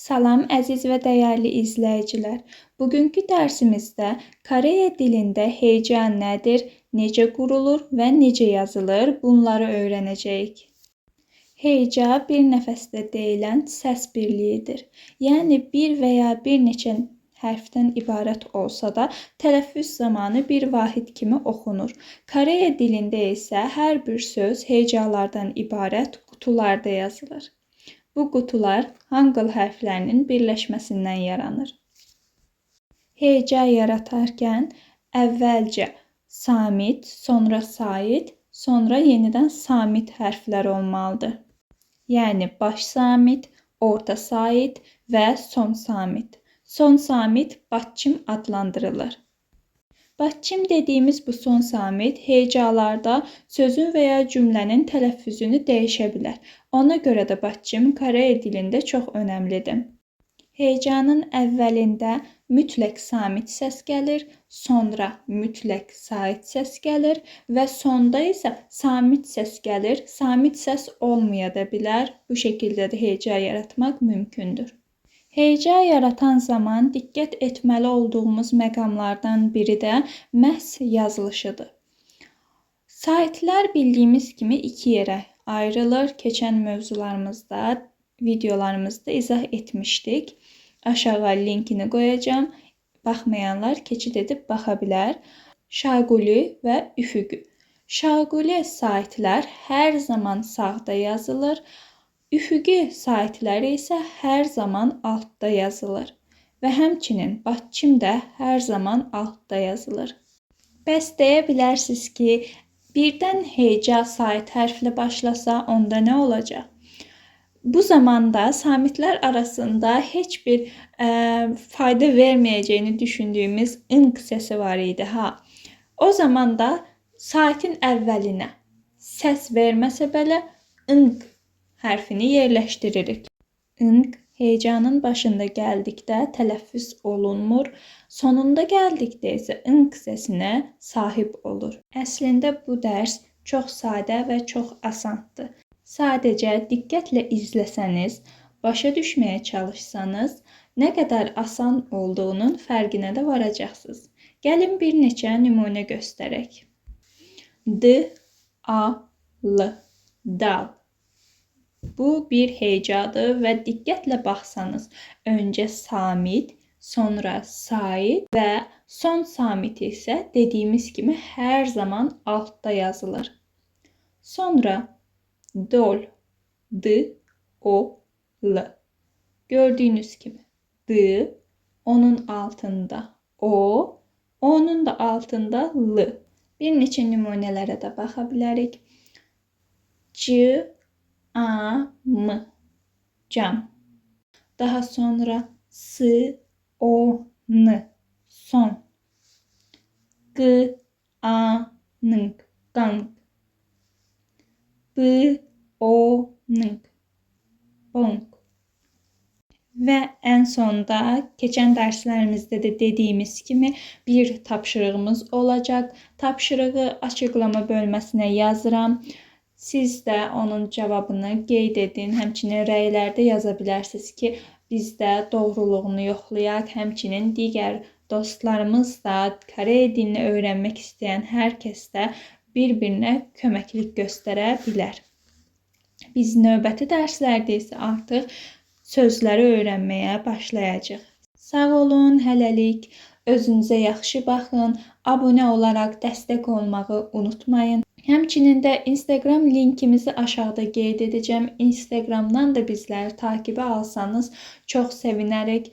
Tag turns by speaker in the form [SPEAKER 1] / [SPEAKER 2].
[SPEAKER 1] Salam əziz və dəyərli izləyicilər. Bugünkü dərsimizdə Koreya dilində heca nədir, necə qurulur və necə yazılır, bunları öyrənəcəyik. Heca bir nəfəsdə deyilən səs birliyidir. Yəni bir və ya bir neçə hərfdən ibarət olsa da, tələffüz zamanı bir vahid kimi oxunur. Koreya dilində isə hər bir söz hecalardan ibarət qutularda yazılır. Bu qutular hangıl hərflərinin birləşməsindən yaranır. Heca yaratarkən əvvəlcə samit, sonra sait, sonra yenidən samit hərflər olmalıdır. Yəni baş samit, orta sait və son samit. Son samit batçım adlandırılır. Batçım dediyimiz bu son samit hecalarda sözün və ya cümlənin tələffüzünü dəyişə bilər. Ona görə də batçım Koreya dilində çox önəmlidir. Hecanın əvvəlində mütləq samit səs gəlir, sonra mütləq sait səs gəlir və sonda isə samit səs gəlir. Samit səs olmaya da bilər. Bu şəkildə də heca yaratmaq mümkündür. Heca yaratan zaman diqqət etməli olduğumuz məqamlardan biri də məhz yazılışıdır. Saitlər bildiyimiz kimi iki yerə ayrılır. Keçən mövzularımızda, videolarımızda izah etmişdik. Aşağı linkini qoyacağım. Baxmayanlar keçid edib baxa bilər. Şaquli və üfüqü. Şaquli saitlər hər zaman sağda yazılır. Üfüqi saitləri isə hər zaman altda yazılır və həmçinin batçım da hər zaman altda yazılır. Bəs deyə bilərsiniz ki, birdən heca sait hərflə başlasa onda nə olacaq? Bu zamanda samitlər arasında heç bir fayda verməyəcəyini düşündüyümüz ınq səsi var idi. O zaman da saitin əvvəlinə səs verməsə belə ınq hərfini yerləşdiririk. Inq hecanın başında gəldikdə tələffüz olunmur, sonunda gəldikdə isə ınq səsinə sahib olur. Əslində bu dərs çox sadə və çox asandır. Sadəcə diqqətlə izləsəniz, başa düşməyə çalışsanız, nə qədər asan olduğunun fərqinə də varacaqsınız. Gəlin bir neçə nümunə göstərək. D, A, L, dal. Bu bir hecadır və diqqətlə baxsanız, öncə samit, sonra sait və son samit isə dediyimiz kimi hər zaman altda yazılır. Sonra dol, d, o, l. Gördüyünüz kimi d, onun altında o, onun da altında l. Bir neçə nümunələrə də baxa bilərik. C, am, cam. Daha sonra s, o, n, son. G, a, n, qanq. B, o, n, bonq. Və ən sonda keçən dərslərimizdə də dediyimiz kimi bir tapşırığımız olacaq. Tapşırığı açıqlama bölməsinə yazıram. Siz də onun cavabını qeyd edin. Həmçinin rəylərdə yaza bilərsiniz ki, biz də doğruluğunu yoxlayaq. Həmçinin digər dostlarımız da Koreya dilini öyrənmək istəyən hər kəs də bir-birinə köməklik göstərə bilər. Biz növbəti dərslərdə isə artıq sözləri öyrənməyə başlayacağıq. Sağ olun, hələlik. Özünüzə yaxşı baxın. Abunə olaraq dəstək olmağı unutmayın. Həmçinin də Instagram linkimizi aşağıda qeyd edəcəm. Instagramdan da bizləri takibə alsanız çox sevinərik.